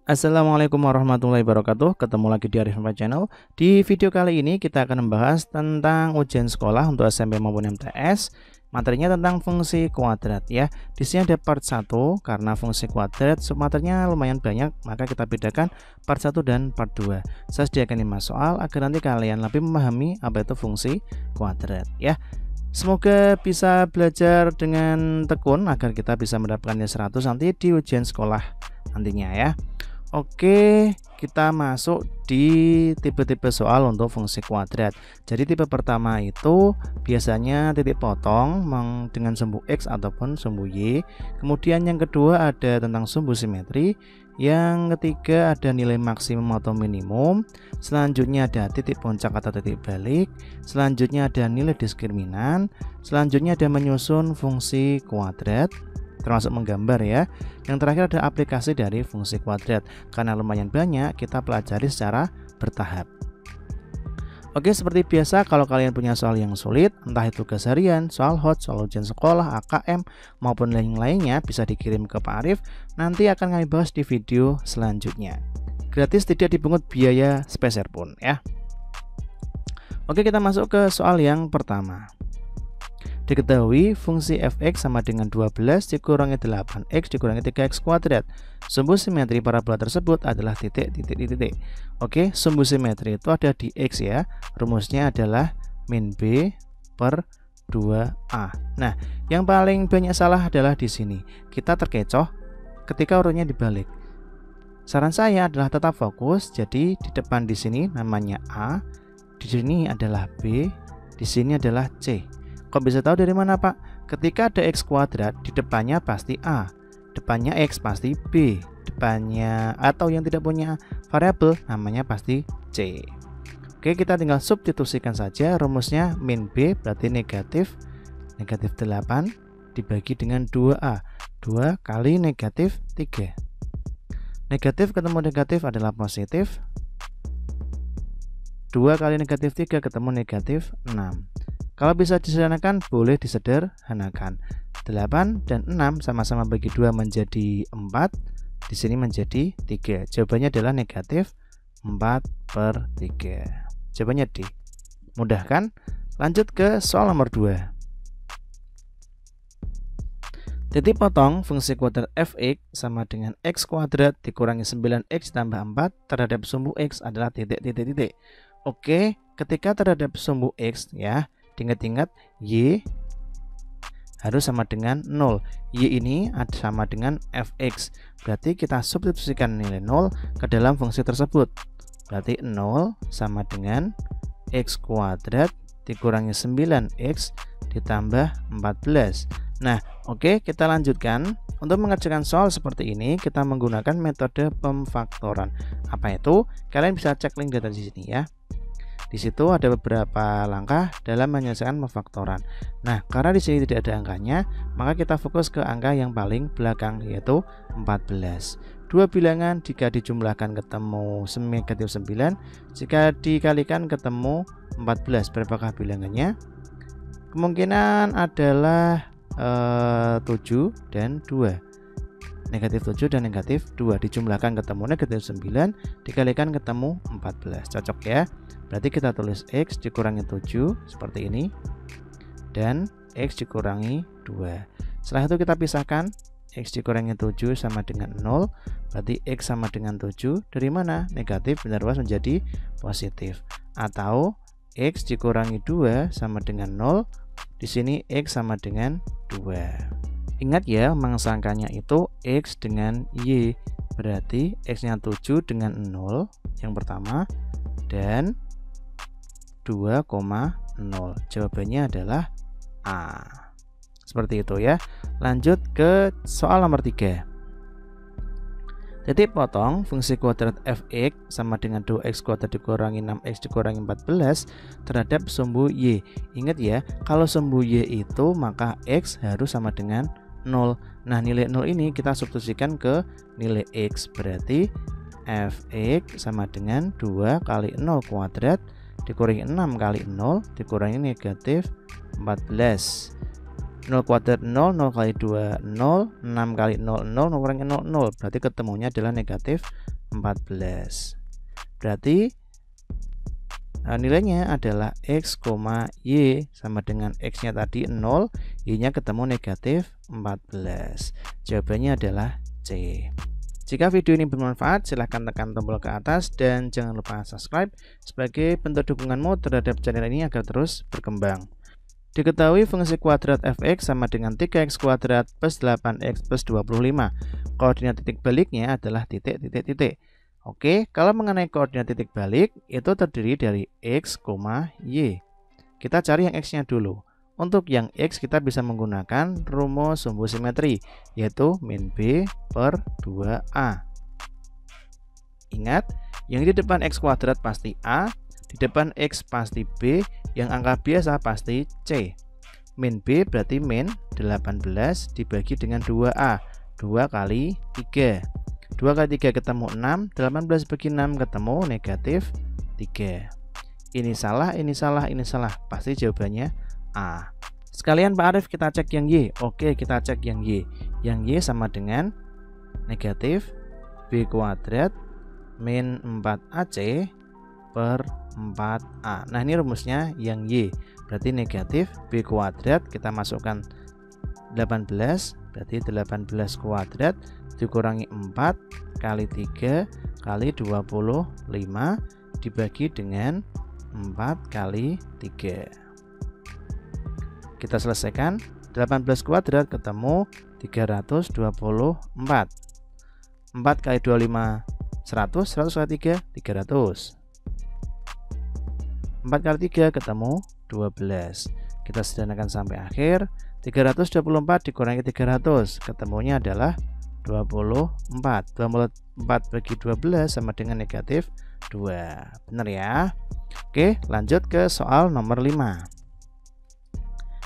Assalamualaikum warahmatullahi wabarakatuh. Ketemu lagi di Arif Channel. Di video kali ini kita akan membahas tentang ujian sekolah untuk SMP maupun MTS. Materinya tentang fungsi kuadrat ya. Di sini ada part 1 karena fungsi kuadrat submaterinya lumayan banyak, maka kita bedakan part 1 dan part 2. Saya sediakan 5 soal agar nanti kalian lebih memahami apa itu fungsi kuadrat ya. Semoga bisa belajar dengan tekun agar kita bisa mendapatkan nilai 100 nanti di ujian sekolah nantinya ya. Oke, kita masuk di tipe-tipe soal untuk fungsi kuadrat. Jadi tipe pertama itu biasanya titik potong dengan sumbu X ataupun sumbu Y. Kemudian yang kedua ada tentang sumbu simetri. Yang ketiga ada nilai maksimum atau minimum. Selanjutnya ada titik puncak atau titik balik. Selanjutnya ada nilai diskriminan. Selanjutnya ada menyusun fungsi kuadrat, termasuk menggambar ya. Yang terakhir ada aplikasi dari fungsi kuadrat. Karena lumayan banyak, kita pelajari secara bertahap. Oke, seperti biasa kalau kalian punya soal yang sulit, entah itu tugas harian, soal hot, soal ujian sekolah, AKM maupun lain-lainnya, bisa dikirim ke Pak Arif. Nanti akan kami bahas di video selanjutnya. Gratis, tidak dipungut biaya sepeser pun ya. Oke, kita masuk ke soal yang pertama. Diketahui fungsi fx sama dengan 12 dikurangi 8x dikurangi 3x kuadrat. Sumbu simetri parabola tersebut adalah titik. Oke, sumbu simetri itu ada di x ya. Rumusnya adalah min b per 2a. Nah, yang paling banyak salah adalah di sini. Kita terkecoh ketika urutnya dibalik. Saran saya adalah tetap fokus. Jadi di depan di sini namanya a, di sini adalah b, di sini adalah c. Kok bisa tahu dari mana, Pak? Ketika ada x kuadrat, di depannya pasti a, depannya x pasti b, depannya atau yang tidak punya variabel namanya pasti c. Oke, kita tinggal substitusikan saja. Rumusnya min b berarti negatif 8 dibagi dengan 2a, 2 kali negatif 3. Negatif ketemu negatif adalah positif, 2 kali negatif 3 ketemu negatif 6. Kalau bisa disederhanakan, boleh disederhanakan. 8 dan 6 sama-sama bagi 2 menjadi 4. Di sini menjadi 3. Jawabannya adalah negatif 4/3. Jawabannya D. Mudah kan? Lanjut ke soal nomor 2. Titik potong fungsi kuadrat fx sama dengan x kuadrat dikurangi 9x tambah 4 terhadap sumbu x adalah titik. Oke, ketika terhadap sumbu x ya, ingat-ingat y harus sama dengan 0. Y ini sama dengan fx. Berarti kita substitusikan nilai 0 ke dalam fungsi tersebut. Berarti 0 sama dengan x kuadrat dikurangi 9x ditambah 14. Nah, oke, kita lanjutkan. Untuk mengerjakan soal seperti ini, kita menggunakan metode pemfaktoran. Apa itu? Kalian bisa cek link dari sini ya. Di situ ada beberapa langkah dalam menyelesaikan pemfaktoran. Nah, karena di sini tidak ada angkanya, maka kita fokus ke angka yang paling belakang, yaitu 14. Dua bilangan jika dijumlahkan ketemu negatif 9, jika dikalikan ketemu 14. Berapakah bilangannya? Kemungkinan adalah 7 dan 2. Negatif 7 dan negatif 2 dijumlahkan ketemu negatif 9, dikalikan ketemu 14. Cocok ya. Berarti kita tulis x dikurangi 7 seperti ini, dan x dikurangi 2. Setelah itu kita pisahkan. X dikurangi 7 sama dengan 0. Berarti x sama dengan 7. Dari mana? Negatif pindah ruas menjadi positif. Atau x dikurangi 2 sama dengan 0. Di sini x sama dengan 2. Ingat ya, mangsa angkanya itu x dengan y. Berarti x-nya 7 dengan 0 yang pertama, dan 2,0. Jawabannya adalah A. Seperti itu ya. Lanjut ke soal nomor 3. Titik potong fungsi kuadrat fx sama dengan 2x kuadrat dikurangi 6x dikurangi 14 terhadap sumbu y. Ingat ya, kalau sumbu y itu maka x harus sama dengan 0. Nah, nilai 0 ini kita substitusikan ke nilai x. Berarti fx sama dengan 2 kali 0 kuadrat dikurangi 6 kali 0 dikurangi negatif 14. 0 kuadrat 0, 0 kali 2 0, 6 kali 0 0, 0 kurangi 0 0, berarti ketemunya adalah negatif 14. Berarti nilainya adalah X, Y sama dengan X nya tadi 0, Y nya ketemu negatif 14. Jawabannya adalah C. Jika video ini bermanfaat, silahkan tekan tombol ke atas dan jangan lupa subscribe sebagai bentuk dukunganmu terhadap channel ini agar terus berkembang. Diketahui fungsi kuadrat fx sama dengan 3x kuadrat plus 8x plus 25. Koordinat titik baliknya adalah titik. Oke, kalau mengenai koordinat titik balik, itu terdiri dari x, y. Kita cari yang x-nya dulu. Untuk yang x kita bisa menggunakan rumus sumbu simetri, yaitu min b per 2a. Ingat, yang di depan x kuadrat pasti a, di depan x pasti b, yang angka biasa pasti c. Min b berarti min 18 dibagi dengan 2a, 2 kali 3. 2 kali 3 ketemu 6, 18 bagi 6 ketemu negatif 3. Ini salah, pasti jawabannya A. Sekalian Pak Arif kita cek yang Y. Oke, kita cek yang Y. Yang Y sama dengan negatif B kuadrat min 4AC per 4A. Nah, ini rumusnya yang Y. Berarti negatif B kuadrat, kita masukkan 18, berarti 18 kuadrat dikurangi 4 kali 3 kali 25 dibagi dengan 4 kali 3. Kita selesaikan. 18 kuadrat ketemu 324. 4 kali 25 100, 100 kali 3 300. 4 kali 3 ketemu 12. Kita sederhanakan sampai akhir. 324 dikurangi 300 ketemunya adalah 24. 24 bagi 12 sama dengan negatif 2. Benar ya? Oke, lanjut ke soal nomor 5.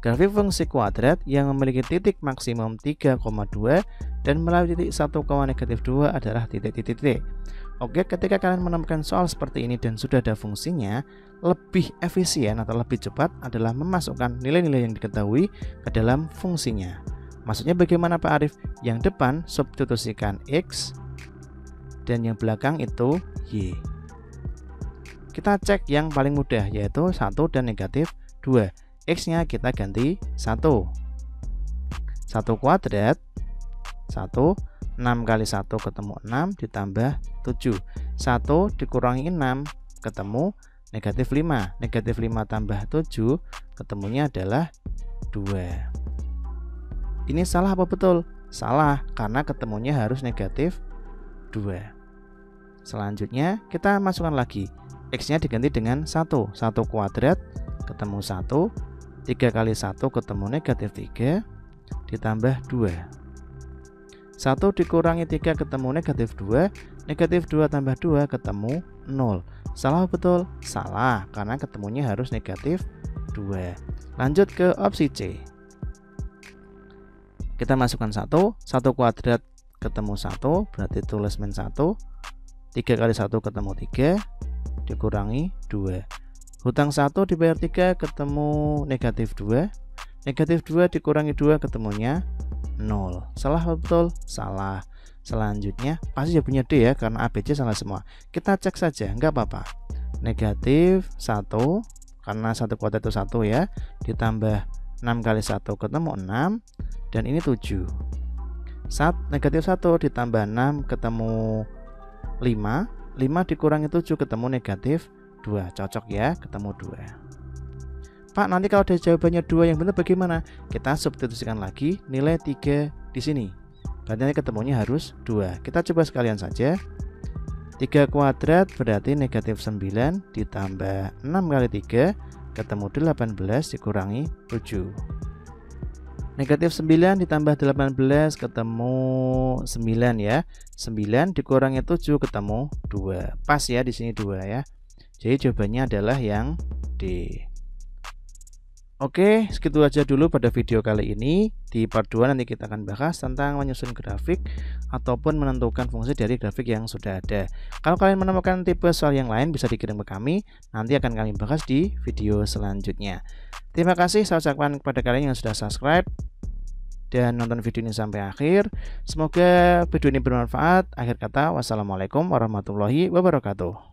Grafik fungsi kuadrat yang memiliki titik maksimum 3,2 dan melalui titik 1, negatif 2 adalah titik. Oke, ketika kalian menemukan soal seperti ini dan sudah ada fungsinya, lebih efisien atau lebih cepat adalah memasukkan nilai-nilai yang diketahui ke dalam fungsinya. Maksudnya bagaimana Pak Arif? Yang depan substitusikan X dan yang belakang itu Y. Kita cek yang paling mudah, yaitu 1 dan negatif 2. X nya kita ganti 1. 1 kuadrat 1, 6 kali 1 ketemu 6 ditambah 7. 1 dikurangi 6 ketemu negatif 5. Negatif 5 tambah 7 ketemunya adalah 2. Ini salah apa betul? Salah, karena ketemunya harus negatif 2. Selanjutnya kita masukkan lagi. X nya diganti dengan 1. 1 kuadrat ketemu 1. 3 kali 1 ketemu negatif 3 ditambah 2. 1 dikurangi 3 ketemu negatif 2. Negatif 2 tambah 2 ketemu 0. Salah betul? Salah, karena ketemunya harus negatif 2. Lanjut ke opsi C. Kita masukkan 1. 1 kuadrat ketemu 1, berarti tulis min 1. 3 kali 1 ketemu 3 dikurangi 2. Hutang 1 dibayar 3 ketemu negatif 2. Negatif 2 dikurangi 2 ketemunya 0. Salah betul? Salah. Selanjutnya pasti jawabannya D ya, karena ABC salah semua. Kita cek saja, nggak apa-apa. Negatif 1, karena 1 kuadrat itu 1 ya, ditambah 6 kali 1 ketemu 6, dan ini 7. Negatif 1 ditambah 6 ketemu 5. 5 dikurangi 7 ketemu negatif 2. Cocok ya, ketemu 2. Pak, nanti kalau ada jawabannya 2 yang benar bagaimana? Kita substitusikan lagi nilai 3 di sini. Berarti nanti ketemunya harus 2. Kita coba sekalian saja. 3 kuadrat berarti negatif 9 ditambah 6 kali 3 ketemu 18 dikurangi 7. Negatif 9 ditambah 18 ketemu 9 ya. 9 dikurangi 7 ketemu 2. Pas ya, di sini 2 ya. Jadi jawabannya adalah yang D. Oke, segitu aja dulu pada video kali ini. Di part 2 nanti kita akan bahas tentang menyusun grafik ataupun menentukan fungsi dari grafik yang sudah ada. Kalau kalian menemukan tipe soal yang lain bisa dikirim ke kami, nanti akan kami bahas di video selanjutnya. Terima kasih saya ucapkan kepada kalian yang sudah subscribe dan nonton video ini sampai akhir. Semoga video ini bermanfaat. Akhir kata, wassalamualaikum warahmatullahi wabarakatuh.